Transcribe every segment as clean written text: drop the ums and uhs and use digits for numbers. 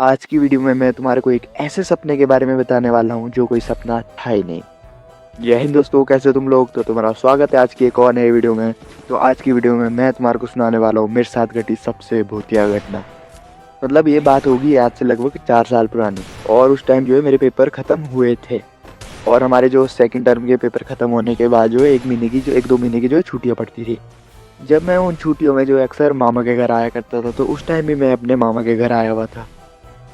आज की वीडियो में मैं तुम्हारे को एक ऐसे सपने के बारे में बताने वाला हूँ जो कोई सपना था ही नहीं। जय हिंद दोस्तों, कैसे हो तुम लोग। तो तुम्हारा स्वागत है आज की एक और नई वीडियो में। तो आज की वीडियो में मैं तुम्हारे को सुनाने वाला हूँ मेरे साथ घटी सबसे भूतिया घटना। मतलब ये बात होगी आज से लगभग 4 साल पुरानी, और उस टाइम जो है मेरे पेपर ख़त्म हुए थे। और हमारे जो सेकंड टर्म के पेपर ख़त्म होने के बाद जो है 1-2 महीने की जो है छुट्टियाँ पड़ती थी। जब मैं उन छुट्टियों में जो अक्सर मामा के घर आया करता था, तो उस टाइम भी मैं अपने मामा के घर आया हुआ था।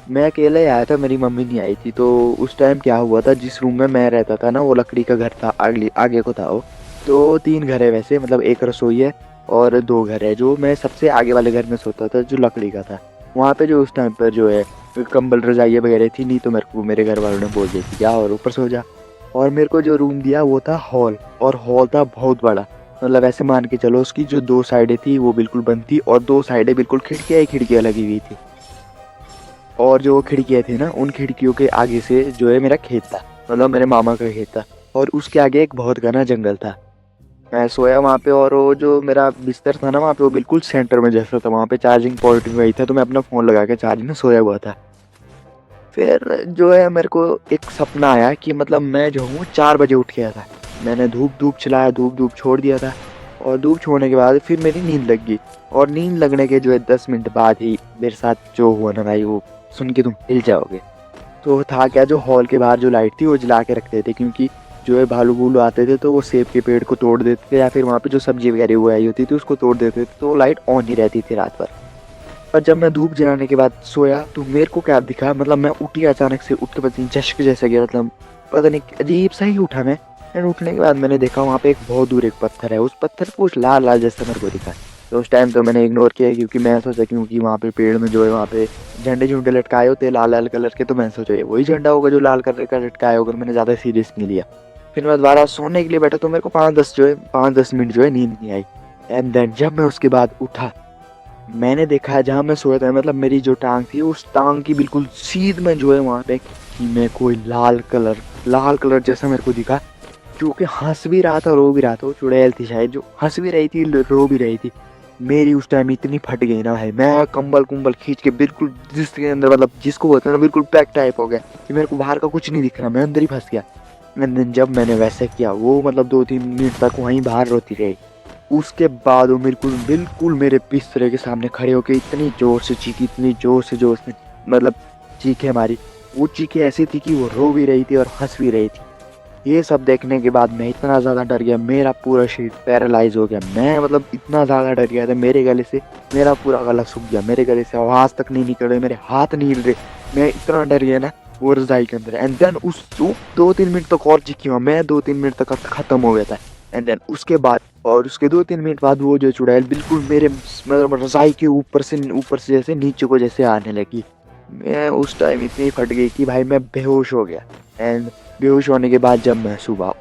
मैं अकेले आया था, मेरी मम्मी नहीं आई थी। तो उस टाइम क्या हुआ था, जिस रूम में मैं रहता था ना, वो लकड़ी का घर था, आगे को था वो। तो 3 घर है वैसे, मतलब एक रसोई है और 2 घर है। जो मैं सबसे आगे वाले घर में सोता था जो लकड़ी का था, वहाँ पे जो उस टाइम पर जो है कंबल रजाइयाँ वगैरह थी नहीं। तो मेरे घर वालों ने बोल दी थी जा और ऊपर सो जा। और मेरे को जो रूम दिया वो था हॉल, और हॉल था बहुत बड़ा। मतलब ऐसे मान के चलो, उसकी जो 2 साइडें थी वो बिल्कुल बंद थी, और 2 साइडें बिल्कुल खिड़कियाँ ही खिड़कियाँ लगी हुई थी। और जो खिड़कियाँ थी ना, उन खिड़कियों के आगे से जो है मेरा खेत था, मतलब मेरे मामा का खेत था। और उसके आगे एक बहुत घना जंगल था। मैं सोया वहाँ पे, और वो जो मेरा बिस्तर था ना वहाँ पे, वो बिल्कुल सेंटर में जैसा था। वहाँ पे चार्जिंग पॉइंट भी वही था, तो मैं अपना फ़ोन लगा के चार्ज में सोया हुआ था। फिर जो है मेरे को एक सपना आया कि मतलब मैं जो हूँ 4 बजे उठ गया था। मैंने धूप धूप चलाया, धूप धूप छोड़ दिया था। और धूप छोड़ने के बाद फिर मेरी नींद लग गई। और नींद लगने के जो है 10 मिनट बाद ही मेरे साथ जो हुआ ना भाई, वो सुन के तुम हिल जाओगे। तो था क्या, जो हॉल के बाहर जो लाइट थी वो जला के रखते थे, क्योंकि जो है भालू भूलू आते थे तो वो सेब के पेड़ को तोड़ देते थे, या फिर वहाँ पे जो सब्जी वगैरह उगाई होती थी उसको तोड़ देते थे। तो लाइट ऑन ही रहती थी रात भर। पर जब मैं धूप जलाने के बाद सोया तो मेरे को क्या दिखा, मतलब मैं उठी अचानक से, उठ के पता नहीं झटक जैसा गया, मतलब पता नहीं अजीब सा ही उठा मैं। एंड उठने के बाद मैंने देखा वहाँ पे एक बहुत दूर एक पत्थर है, उस पत्थर पे कुछ लाल लाल जैसा मेरे को दिखा। तो उस टाइम तो मैंने इग्नोर किया, क्योंकि मैं सोचा क्योंकि वहाँ पे पेड़ में जो है वहाँ पे झंडे झुंडे लटकाए होते लाल लाल कलर के, तो मैंने सोचा ये वही झंडा होगा जो लाल कलर का लटकाया होगा। मैंने ज़्यादा सीरियस नहीं लिया। फिर मैं दोबारा सोने के लिए बैठा, तो मेरे को 5-10 मिनट जो है नींद नहीं आई। एंड देन जब मैं उसके बाद उठा, मैंने देखा है जहाँ मैं सोया था, मतलब मेरी जो टांग थी उस टांग की बिल्कुल सीध में जो है वहाँ पे कि मैं कोई लाल कलर जैसा मेरे को दिखा, जो कि हंस भी रहा था रो भी रहा था। वो चुड़ैल थी शायद, जो हंस भी रही थी रो भी रही थी। मेरी उस टाइम इतनी फट गई ना भाई, मैं कंबल कुंबल खींच के बिल्कुल जिसके अंदर, मतलब जिसको बोलते हैं ना, बिल्कुल पैक टाइप हो गया कि मेरे को बाहर का कुछ नहीं दिख रहा, मैं अंदर ही फंस गया। एंड देन जब मैंने वैसे किया, वो मतलब 2-3 मिनट तक वहीं बाहर रोती रही। उसके बाद वो बिल्कुल बिल्कुल मेरे बिस्तर के सामने खड़े होके इतनी ज़ोर से चीखी, इतनी ज़ोर से मतलब चीखें मारी। वो चीखें ऐसी थी कि वो रो भी रही थी और हँस भी रही थी। ये सब देखने के बाद मैं इतना ज़्यादा डर गया, मेरा पूरा शरीर पैरालाइज़ हो गया। मैं मतलब इतना ज़्यादा डर गया था, मेरे गले से मेरा पूरा गला सूख गया, मेरे गले से आवाज़ तक नहीं निकल रही, मेरे हाथ नहीं हिल रहे। मैं इतना डर गया ना वो रज़ाई के अंदर। एंड देन उस 2-3 मिनट तक और चीखी हुआ, मैं 2-3 मिनट तक ख़त्म हो गया था। एंड देन उसके बाद, और उसके 2-3 मिनट बाद वो जो चुड़ैल बिल्कुल मेरे मतलब रज़ाई के ऊपर से जैसे नीचे को जैसे आने लगी। मैं उस टाइम इतनी फट गई कि भाई मैं बेहोश हो गया। एंड बेहोश होने के बाद जब मैं सुबह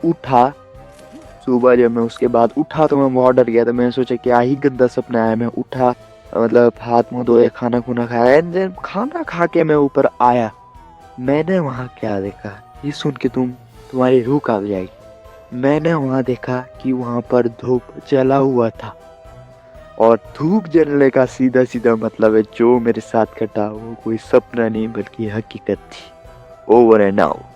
जब मैं उसके बाद उठा तो मैं बहुत डर गया था। मैंने सोचा क्या ही गंदा सपना आया। मैं उठा, मतलब हाथ मुँह धोए, खाना खुना खाया। एंड देन खाना खा के मैं ऊपर आया, मैंने वहाँ क्या देखा, ये सुन के तुम्हारी रूह कांप जाएगी। मैंने वहाँ देखा कि वहाँ पर धूप जला हुआ था, और धूप जलने का सीधा सीधा मतलब है जो मेरे साथ घटा वो कोई सपना नहीं बल्कि हकीकत थी। Over and out.